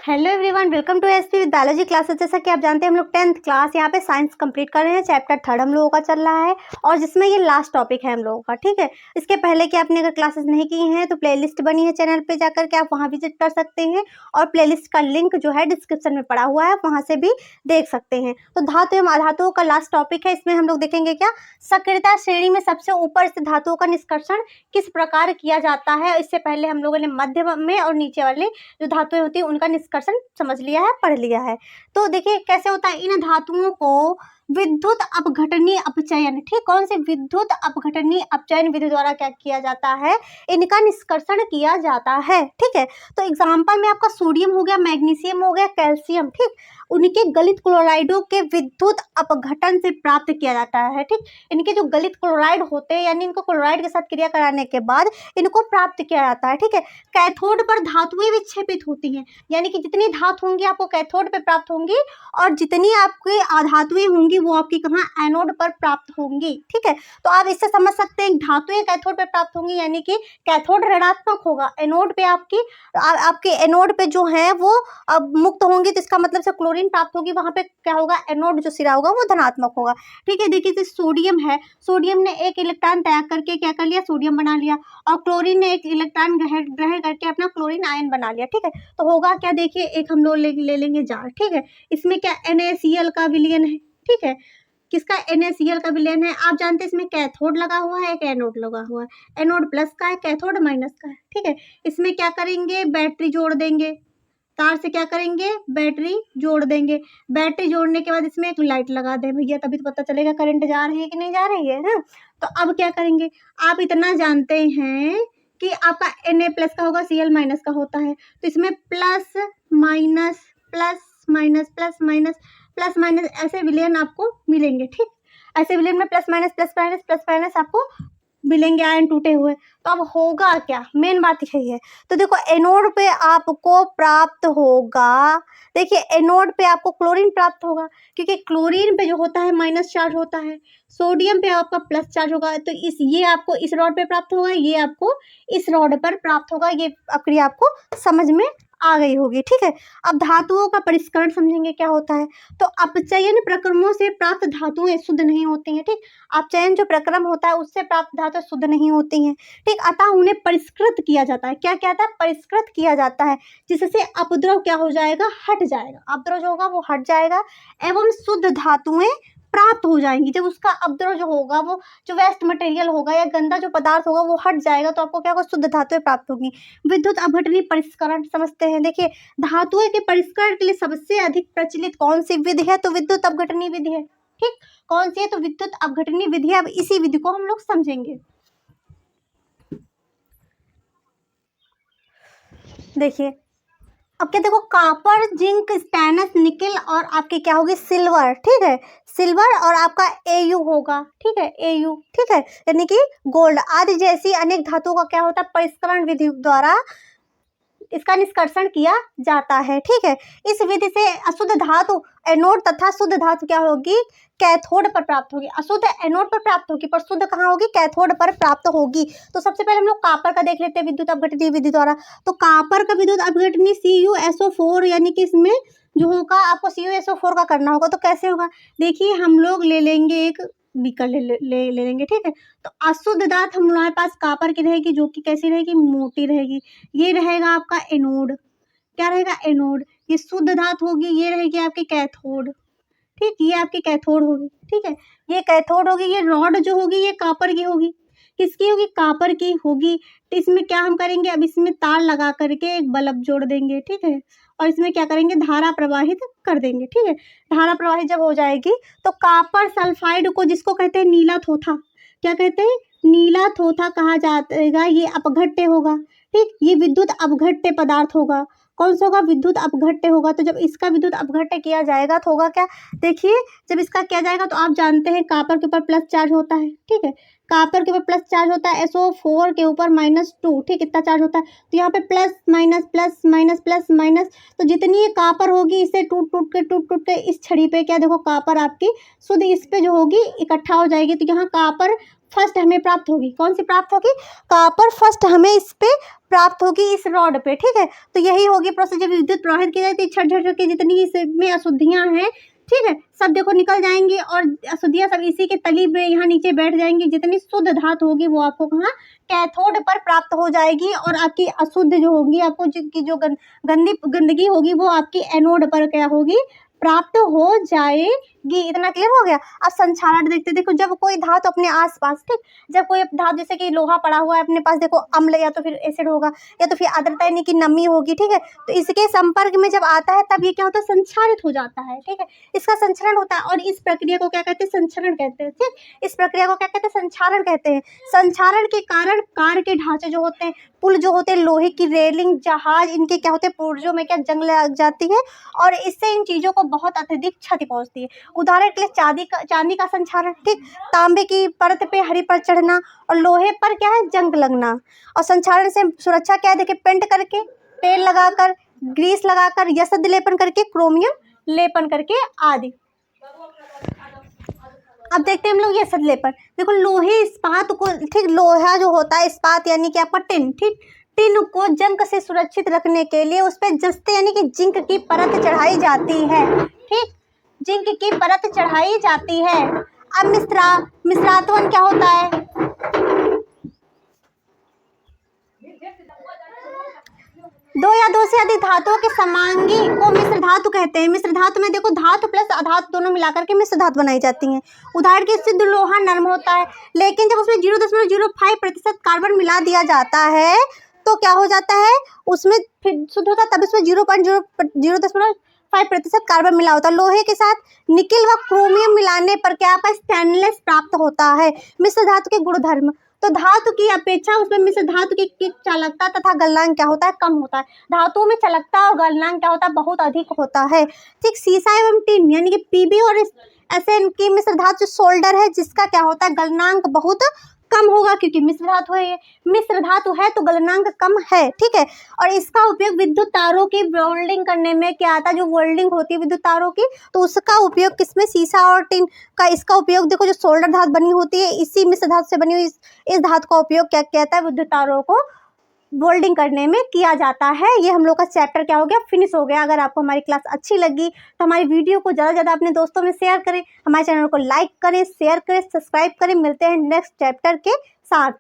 Hello everyone, welcome to SP with biology classes. जैसा कि आप जानते हैं हम लोग 10th क्लास यहाँ पे साइंस कंप्लीट कर रहे हैं। चैप्टर 3 हम लोगों का चल रहा है और जिसमें ये लास्ट टॉपिक है हम लोगों का। ठीक है, इसके पहले कि आपने अगर क्लासेस नहीं की हैं तो प्लेलिस्ट बनी है चैनल पे, जाकर के आप वहाँ विजिट कर सकते हैं और प्लेलिस्ट का लिंक जो है डिस्क्रिप्शन में पड़ा हुआ है, वहाँ से भी देख सकते हैं। तो धातु एवं अधातुओं का लास्ट टॉपिक है। इसमें हम लोग देखेंगे क्या सक्रियता श्रेणी में सबसे ऊपर स्थित धातुओं का निष्कर्षण किस प्रकार किया जाता है। इससे पहले हम लोगों ने मध्य में और नीचे वाले जो धातुएं होती है उनका निष्कर्षण समझ लिया है, पढ़ लिया है। तो देखिए कैसे होता है, इन धातुओं को विद्युत अपघटनीय अपचयन, ठीक, कौन से विद्युत अपघटनीय अपचयन विधि द्वारा क्या किया जाता है, इनका निष्कर्षण किया जाता है। ठीक है, तो एग्जाम्पल में आपका सोडियम हो गया, मैग्नीशियम हो गया, कैल्शियम, ठीक, उनके गलित क्लोराइडों के विद्युत अपघटन से प्राप्त किया जाता है। ठीक, इनके जो गलित क्लोराइड होते हैं यानी इनको क्लोराइड के साथ क्रिया कराने के बाद इनको प्राप्त किया जाता है। ठीक है, कैथोड पर धातुएं विक्षेपित होती हैं, यानी कि जितनी धातु होंगी आपको कैथोड पे प्राप्त होंगी और जितनी आपकी अधातुएं होंगी वो आपकी कहाँ, एनोड पर प्राप्त होंगी। ठीक है, तो आप इससे समझ सकते हैं धातुएं कैथोड पे प्राप्त होंगी यानी कि कैथोड ऋणात्मक होगा, एनोड पे आपके एनोड पे जो है वो अब मुक्त होंगी, तो इसका मतलब से क्लोरीन प्राप्त होगी, वहां पे क्या होगा, एनोड जो सिरा होगा वो धनात्मक होगा। ठीक है, देखिए सोडियम है, सोडियम ने एक इलेक्ट्रॉन त्याग करके क्या कर लिया, सोडियम बना लिया, और क्लोरीन ने एक इलेक्ट्रॉन ग्रहण करके अपना क्लोरीन आयन बना लिया। ठीक है, तो होगा क्या, देखिए एक हम लोग ले लेंगे जार। ठीक है, इसमें क्या NaCl का विलयन है। ठीक है, किसका, NaCl का विलयन है। आप जानते हैं इसमें कैथोड लगा हुआ है, एक एनोड लगा हुआ है, एनोड प्लस का है, कैथोड माइनस का है। ठीक है, इसमें क्या करेंगे, बैटरी जोड़ देंगे, तार से क्या करेंगे, बैटरी जोड़ देंगे, बैटरी जोड़ने के बाद इसमें एक लाइट लगा दें भैया, तभी तो पता चलेगा करंट जा रही है कि नहीं जा रही है ना। तो अब क्या करेंगे, आप इतना जानते हैं कि आपका Na प्लस का होगा, Cl माइनस का होता है, तो इसमें plus minus plus minus plus minus plus minus ऐसे विलयन आपको मिलेंगे। ठीक, ऐसे विलयन में plus minus plus minus plus minus आपको मिलेंगे आयन टूटे हुए। तो अब होगा क्या, मेन बात यही है। तो देखो एनोड पे आपको प्राप्त होगा, देखिए एनोड पे आपको क्लोरीन प्राप्त होगा, क्योंकि क्लोरीन पे जो होता है माइनस चार्ज होता है, सोडियम पे आपका प्लस चार्ज होगा, तो ये आपको इस रॉड पे प्राप्त होगा, ये आपको इस रॉड पर प्राप्त होगा। ये प्रक्रिया आपको समझ में आ गई होगी। ठीक है, अब धातुओं का परिष्करण समझेंगे क्या होता है। तो अपचयन प्रक्रमों से प्राप्त धातुएं शुद्ध नहीं होती हैं। ठीक, अपचयन जो प्रक्रम होता है उससे प्राप्त धातुएं शुद्ध नहीं होती हैं। ठीक, अतः उन्हें परिष्कृत किया जाता है। क्या कहता है, परिष्कृत किया जाता है, जिससे अपद्रव क्या हो जाएगा, हट जाएगा, अपद्रव जो होगा वो हट जाएगा एवं शुद्ध धातुएं प्राप्त हो जाएंगी। जब उसका अपद्रव जो होगा, वो जो वेस्ट मटेरियल होगा या गंदा जो पदार्थ होगा वो हट जाएगा, तो आपको क्या होगा, शुद्ध धातुएं प्राप्त होगी। विद्युत अपघटनीय परिष्करण समझते हैं। देखिए धातुएं के परिष्करण के लिए सबसे अधिक प्रचलित कौन सी विधि है, तो विद्युत अपघटनीय विधि है। ठीक, कौन सी है, तो विद्युत अपघटनीय विधि है। अब इसी विधि को हम लोग समझेंगे। देखिए अब क्या, देखो कॉपर, जिंक, स्टैनस, निकेल और आपके क्या होगी, सिल्वर। ठीक है, सिल्वर और आपका Au होगा। ठीक है, Au, ठीक है, यानी कि गोल्ड आदि जैसी अनेक धातुओं का क्या होता है, परिष्करण विधि द्वारा इसका निष्कर्षण किया जाता है। ठीक है, इस विधि से अशुद्ध धातु एनोड तथा शुद्ध धातु क्या होगी, कैथोड पर प्राप्त होगी। अशुद्ध एनोड पर प्राप्त होगी पर शुद्ध कहाँ होगी, कैथोड पर प्राप्त होगी। तो सबसे पहले हम लोग कॉपर का देख लेते हैं विद्युत अपघटनीय विधि द्वारा। तो कॉपर का विद्युत अपघटनीय CuSO4 यानी कि इसमें जो होगा आपको CuSO4 का करना होगा। तो कैसे होगा, देखिए हम लोग ले लेंगे एक बीकर ले लेंगे। ठीक है, तो अशुद्ध धातु हमारे पास कॉपर की रहेगी, जो कि कैसी रहेगी, मोटी रहेगी। ये रहेगा आपका एनोड, क्या रहेगा, एनोड। ये शुद्ध धातु होगी, ये रहेगी आपकी कैथोड। ठीक, ये आपकी कैथोड होगी। ठीक है, ये कैथोड होगी। ये रॉड जो होगी ये कॉपर की होगी, किसकी होगी, कॉपर की होगी। तो इसमें क्या हम करेंगे, अब इसमें तार लगा करके एक बल्ब जोड़ देंगे। ठीक है, और इसमें क्या करेंगे, धारा प्रवाहित कर देंगे। ठीक है, धारा प्रवाहित जब हो जाएगी तो कॉपर सल्फाइड को, जिसको कहते हैं नीला थोथा, क्या कहते हैं, नीला थोथा कहा जाएगा, ये अपघट्य होगा। ठीक, ये विद्युत अपघट्य पदार्थ होगा। कौन सा होगा, विद्युत अपघट्य होगा। तो जब इसका विद्युत अपघट्य किया जाएगा तो होगा क्या, देखिए जब इसका किया जाएगा तो आप जानते हैं कॉपर के ऊपर प्लस चार्ज होता है। ठीक है, कॉपर के ऊपर प्लस चार्ज होता है, SO4 के ऊपर -2। ठीक, इतना चार्ज होता है, तो यहाँ पे plus minus plus minus plus minus, तो जितनी ये कॉपर होगी इसे टूट टूट के इस छड़ी पे क्या, देखो कॉपर आपकी शुद्ध इस पे जो होगी इकट्ठा हो जाएगी। तो यहाँ कॉपर फर्स्ट हमें प्राप्त होगी, कौन सी प्राप्त होगी, कॉपर फर्स्ट हमें इस पे प्राप्त होगी, इस रॉड पे, ठीक है। तो यही होगी प्रोसेस, जब विद्युत प्रवाहित की जाती है छट छट के जितनी इसमें अशुद्धियाँ हैं, ठीक है, सब देखो निकल जाएंगी और अशुद्धियाँ सब इसी के तली पे यहाँ नीचे बैठ जाएंगी। जितनी शुद्ध धातु होगी वो आपको कहाँ, कैथोड पर प्राप्त हो जाएगी, और आपकी अशुद्ध जो होगी, आपको जिनकी जो गंदगी होगी वो आपकी एनोड पर क्या होगी, प्राप्त हो जाएगी। इतना क्लियर हो गया। अब संक्षारण देखते, देखो जब कोई धातु अपने आसपास, ठीक, जब कोई धातु जैसे कि लोहा पड़ा हुआ है अपने पास, देखो अम्ल या तो फिर एसिड होगा या तो फिर आर्द्रता यानी कि नमी होगी, ठीक है, तो इसके संपर्क में जब आता है तब ये क्या होता है, संक्षारित हो जाता है, ठीक है, इसका संचरण होता है। और इस प्रक्रिया को क्या कहते हैं, संचरण कहते हैं, ठीक, इस प्रक्रिया को क्या कहते हैं, संक्षारण कहते हैं। संक्षारण के कारण कार के ढांचे जो होते हैं, पुल जो होते हैं, लोहे की रेलिंग, जहाज, इनके क्या होते हैं, पुर्जों में क्या जंग लग जाती है, और इससे इन चीज़ों को बहुत अत्यधिक क्षति पहुंचती है। उदाहरण के लिए चांदी का संक्षारण, ठीक, तांबे की परत पे हरी पर चढ़ना, और लोहे पर क्या है, जंग लगना। और संक्षारण से सुरक्षा क्या है, देखिए, पेंट करके, तेल लगाकर, ग्रीस लगाकर, यसद लेपन करके, क्रोमियम लेपन करके आदि। अब देखते हैं हम लोग ये सदलेपन। देखो लोहे इस्पात को, ठीक, लोहा जो होता है इस्पात यानी कि आपका टिन, ठीक, टिन को जंग से सुरक्षित रखने के लिए उस पर जस्ते यानी कि जिंक की परत चढ़ाई जाती है, ठीक, जिंक की परत चढ़ाई जाती है। अब मिश्रात्वन क्या होता है, दो या दो से अधिक धातुओं के समांगी को मिश्र धातु कहते हैं। मिश्र धातु में देखो धातु प्लस अधातु दोनों मिलाकर के मिश्र धातु बनाई जाती हैं। उदाहरण के सिद्ध लोहा नरम होता है, लेकिन जब उसमें 0.05% कार्बन मिला दिया जाता है तो क्या हो जाता है, उसमें फिर शुद्ध होता है, तब उसमें 0.05% कार्बन मिला होता है। लोहे के साथ निकिल व क्रोमियम मिलाने पर क्या आपका स्टेनलेस प्राप्त होता है। मिश्र धातु के गुणधर्म, तो धातु की अपेक्षा उसमें मिश्र धातु की चालकता तथा गलनांक क्या होता है, कम होता है। धातुओं में चालकता और गलनांक क्या होता है, बहुत अधिक होता है, ठीक। सीसा एवं टिन यानी कि पीबी और एसएन की मिश्र धातु सोल्डर है, जिसका क्या होता है, गलनांक बहुत कम होगा, क्योंकि मिश्र धातु है, ये मिश्र धातु है तो गलनांक कम है, ठीक है। और इसका उपयोग विद्युत तारों की वेल्डिंग करने में क्या आता है, जो वेल्डिंग होती है विद्युत तारों की, तो उसका उपयोग किसमें, सीसा और टिन का इसका उपयोग, देखो जो सोल्डर धातु बनी होती है इसी मिश्र धातु से बनी हुई इस धातु का उपयोग क्या कहता है, विद्युत तारों को वेल्डिंग करने में किया जाता है। ये हम लोग का चैप्टर क्या हो गया, फिनिश हो गया। अगर आपको हमारी क्लास अच्छी लगी तो हमारी वीडियो को ज़्यादा से ज़्यादा अपने दोस्तों में शेयर करें, हमारे चैनल को लाइक करें, शेयर करें, सब्सक्राइब करें। मिलते हैं नेक्स्ट चैप्टर के साथ।